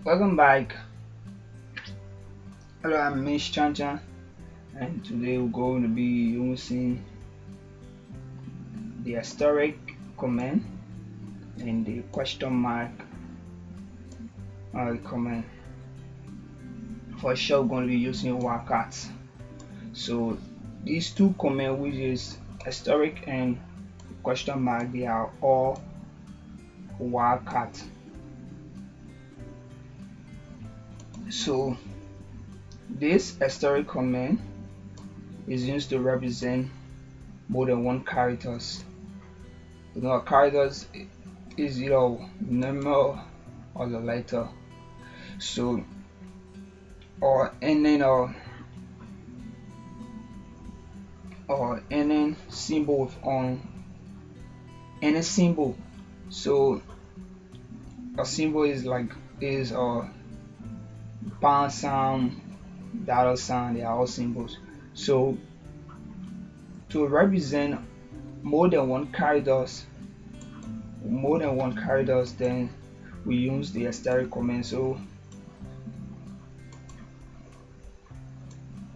Welcome back. Hello, I'm Miss Chanchan, and today we're going to be using the asterisk command and the question mark command. For sure, we're going to be using wildcards. So these two commands, which is asterisk and question mark, they are all wildcards. So this asterisk command is used to represent more than one characters. Characters is either number or the letter. So or any symbol with any symbol. So a symbol is a pound sign, dollar sign, they are all symbols. So to represent more than one characters, then we use the asterisk command. So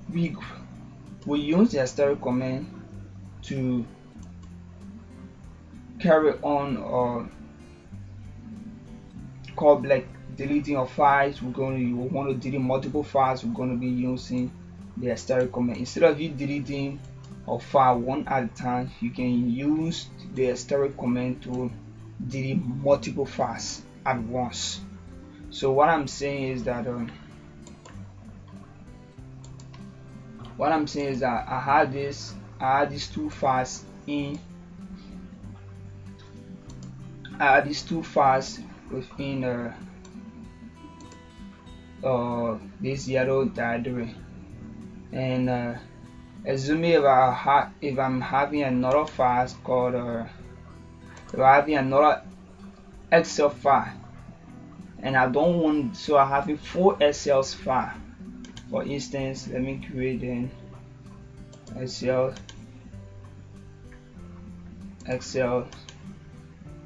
we use the asterisk command to carry on or call like deleting of files. You want to delete multiple files, we're going to be using the asterisk command. Instead of you deleting a file one at a time, you can use the asterisk command to delete multiple files at once. So what I'm saying is that I had these two files within this yellow directory, and assuming if I'm having another file called if I'm having another Excel file, and I don't want, so I have 4 Excel file. For instance, let me create an Excel.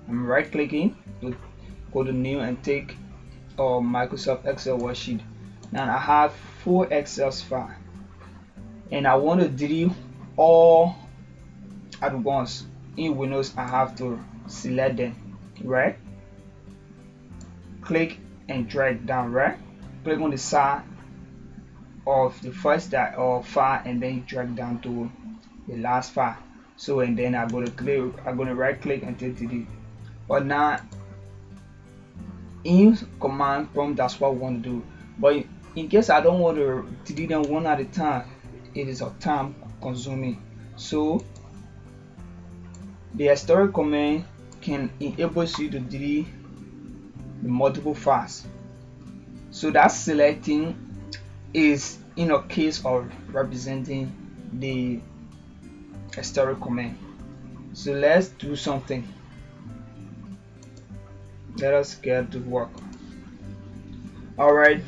I'm right clicking to go to new and take Microsoft Excel worksheet. Now I have 4 Excel files and I want to delete all at once. In Windows, I have to select them, right? Click and drag down, right? Click on the side of the first file and then drag down to the last file. So and then I'm going to right click and take delete. But now in command prompt, that's what we want to do. But in case I don't want to delete them one at a time, it is a time consuming. So the asterisk command can enable you to delete the multiple files. So that selecting is in a case of representing the asterisk command. So let's do something. Let us get to work. Alright,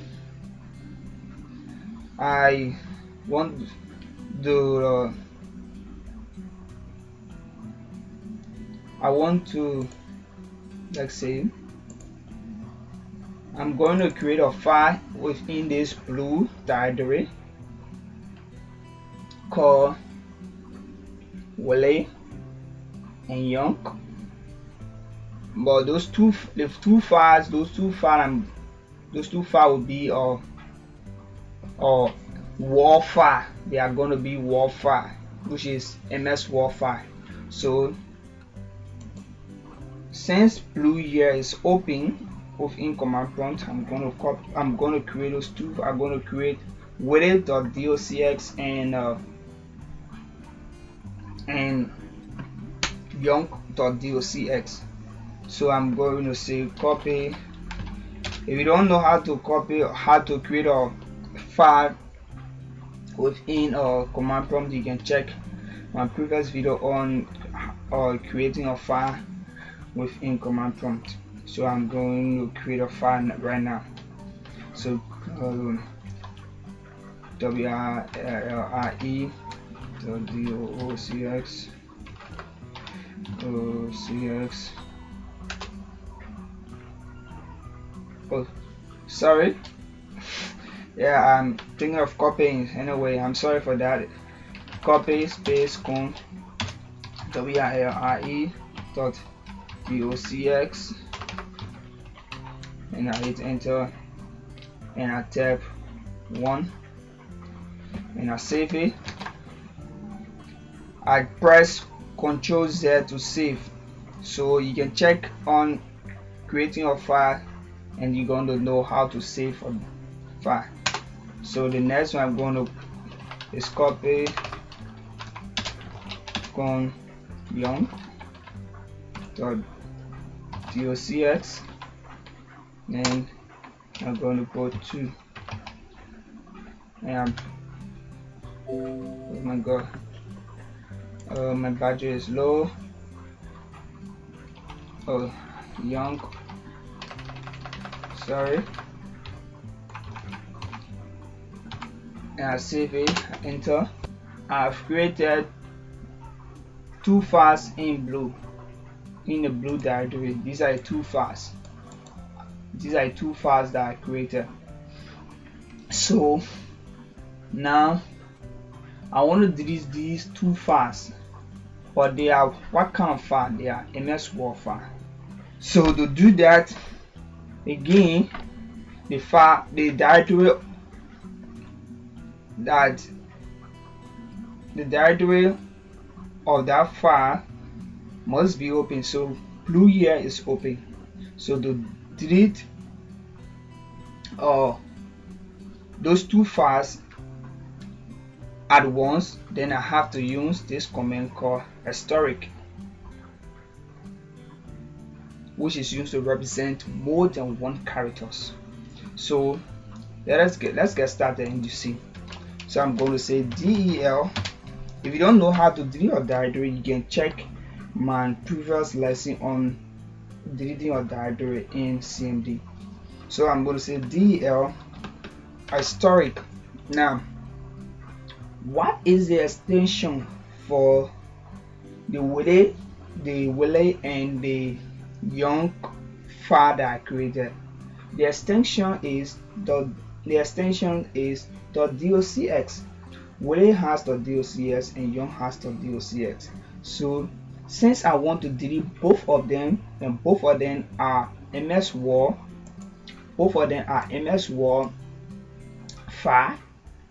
I want to let's say I'm going to create a file within this blue directory called Willie and Young. But those two files will be WAR file. They are going to be WAR file, which is MS WAR file. So since blue here is open within command prompt, I'm going to create those two. I'm going to create Willie.docx and young.docx. So I'm going to say copy. If you don't know how to create a file within a command prompt, you can check my previous video on creating a file within command prompt. So I'm going to create a file right now. So WRLE.docx Sorry. Yeah, I'm thinking of copying. Anyway, I'm sorry for that. Copy space con WILRE dot docx, and I hit enter, and I tap 1, and I save it. I press Ctrl Z to save. So you can check on creating a file, and you're going to know how to save a file. So the next one I'm going to is copy con young dot docx, and I'm going to put 2, and oh my god, my battery is low. Oh, young, sorry. And I save it, enter. I've created 2 files in blue, in the blue directory. These are 2 files. These are 2 files that I created. So now I want to delete these 2 files, but they are what kind of file? They are MS Word file. So to do that, again, the directory of that file must be open. So blue here is open. So to delete those 2 files at once, then I have to use this command called asterisk, which is used to represent more than 1 characters. So let's get started and you see. So I'm going to say del. If you don't know how to delete a directory, you can check my previous lesson on deleting a directory in CMD. So I'm going to say del asterisk. Now, what is the extension for the Willie and the young file that I created? The extension is .docx. Willie has .docx and young has .docx. So since I want to delete both of them, and both of them are MS Word, file,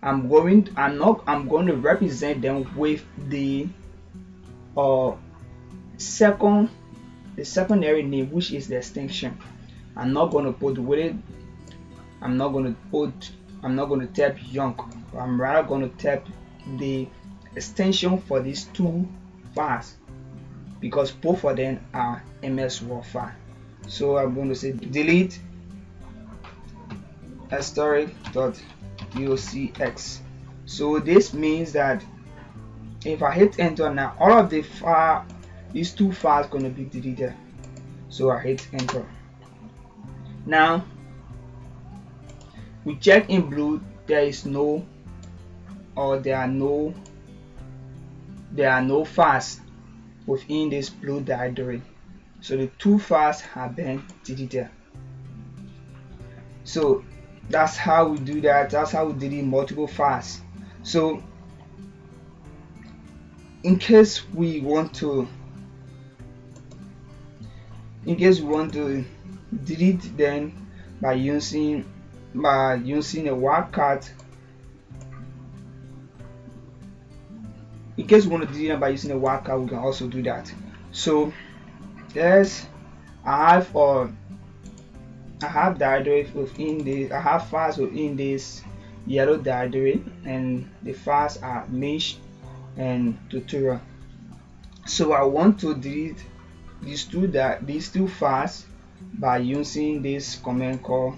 I'm going to represent them with the secondary name, which is the extension. I'm not going to put Willie. I'm not going to type young. I'm rather going to type the extension for these 2 files, because both of them are MS Word file. So I'm going to say delete asterisk.docx. So this means that if I hit enter now, all of these 2 files going to be deleted. So I hit enter. Now we check in blue, there are no files within this blue directory. So the 2 files have been deleted. So that's how we do that. That's how we delete multiple files. So in case we want to delete them by using a wildcard. In case we want to delete them by using a wildcard, we can also do that. So yes, I have directory within this. I have files within this yellow directory, and the files are mesh and tutorial. So I want to delete these two files by using this command called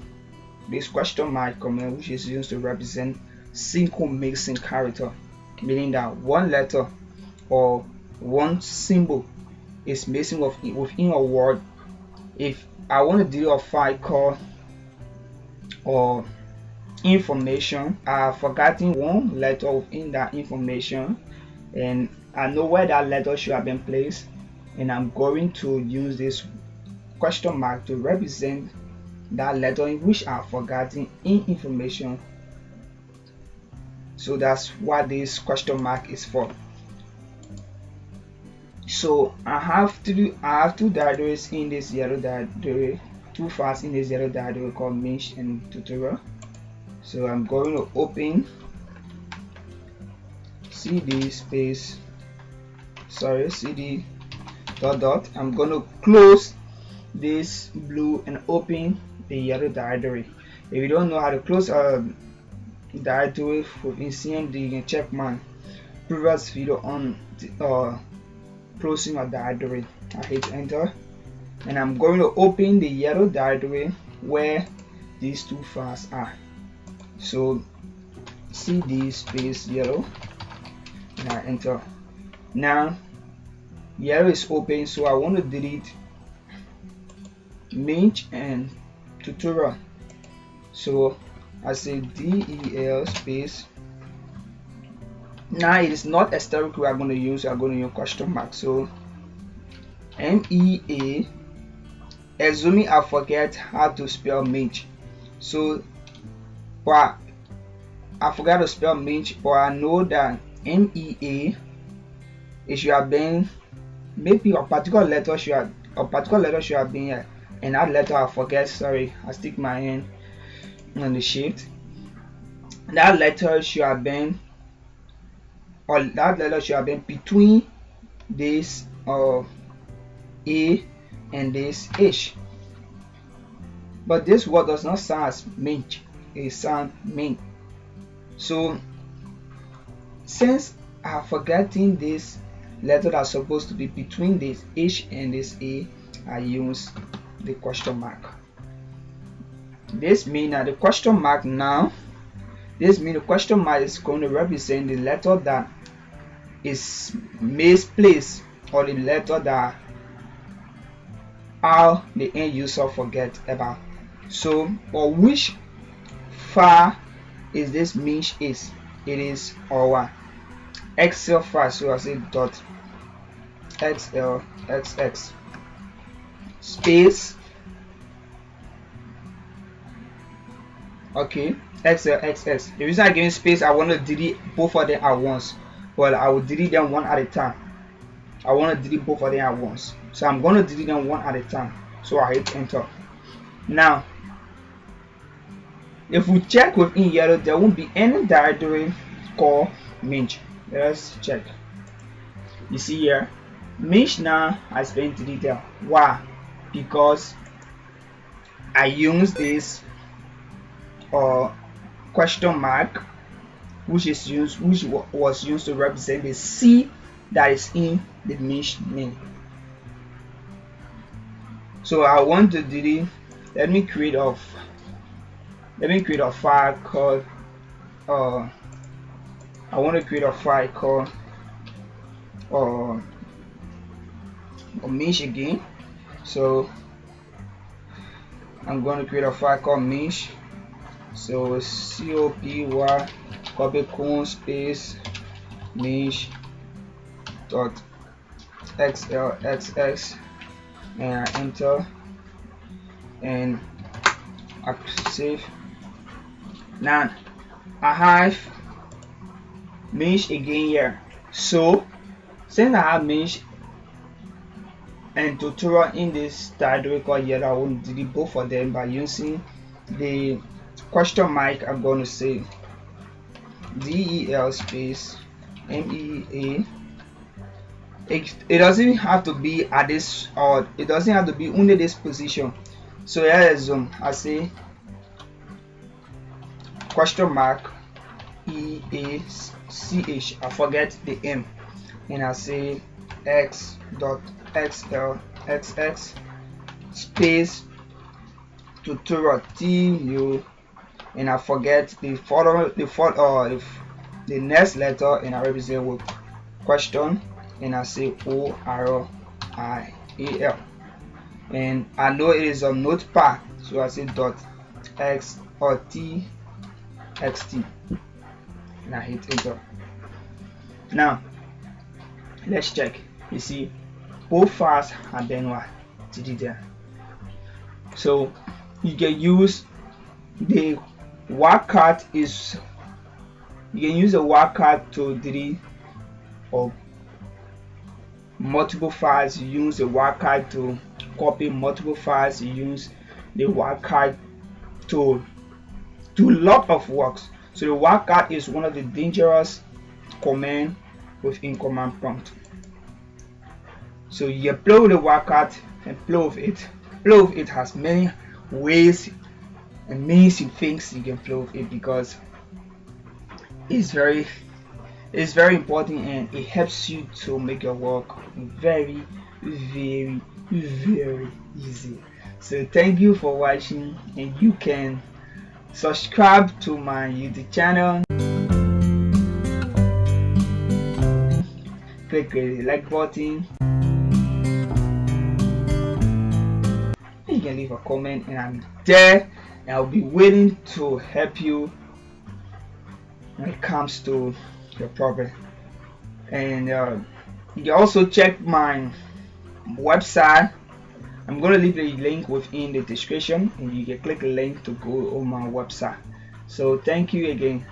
this question mark command, which is used to represent single missing character, meaning that one letter or one symbol is missing within a word. If I want to delete a file called or information, I've forgotten one letter within that information, and I know where that letter should have been placed, and I'm going to use this question mark to represent that letter in which I have forgotten in information. So that's what this question mark is for. So I have two directories in this yellow directory, two files in this yellow directory called mesh and tutorial. So I'm going to open cd space cd dot. I'm going to close this blue and open the yellow directory. If you don't know how to close a directory for CMD, you can check my previous video on closing a directory. I hit enter, and I'm going to open the yellow directory where these two files are. So cd space yellow, and I enter. Now yellow is open, so I want to delete mesh and tutorial. So I say del space. Now it is not asterisk we are going to use, we are going to use question mark. So MEA, assuming I forget how to spell mesh. So I forgot to spell mesh, but I know that MEA, it should have been maybe a particular letter should have been here, and that letter I forget. Sorry, I stick my hand on the shift. That letter should have been, or that letter should have been between this A and this H. But this word does not sound as mesh, it sounds mean. So since I have forgotten this letter that's supposed to be between this H and this A, I use the question mark. This means that the question mark is going to represent the letter that is misplaced, or the letter that how the end user forget about. So for which file is this mesh is? It is our Excel file. So I say dot xlxx space, okay, xlxx. The reason I give space, I want to delete both of them at once. Well, I will delete them one at a time. I want to delete both of them at once, so I'm going to delete them one at a time. So I hit enter. Now if we check within yellow, there won't be any directory called mesh. Let's check. You see here, mesh now has been deleted. Why? Because I use this question mark, which was used to represent the C that is in the mesh name. So I want to delete. Let me create a file called I want to create a file called mesh again. So I'm going to create a file called mesh. So copy colon space mesh dot xlxx, and I enter, and I save. Now I have mesh again here. So since I have mesh and tutorial in this directory called yellow, I will delete both of them by using the question mark. I'm going to say del space MEA. It doesn't have to be at this, or it doesn't have to be under this position. So here is I say question mark EACH, I forget the M, and I say x dot xlxx space tutorial TU, and I forget the next letter, and I represent with question, and I say ORIAL, and I know it is a notepad, so I say dot x or t xt, and I hit enter. Now let's check. You see both files have been deleted. So you can use the wildcard to delete or multiple files. You use the wildcard to copy multiple files. You use the wildcard to do a lot of works. So the wildcard is one of the dangerous command within command prompt. So you play with the wildcard and play with it. Play with it has many ways and means and things you can play with it, because it's very important and it helps you to make your work very easy. So thank you for watching, and you can subscribe to my YouTube channel, click the like button, you can leave a comment, and I'm there and I'll be waiting to help you when it comes to your problem. And you can also check my website. I'm going to leave the link within the description, and you can click the link to go on my website. So thank you again.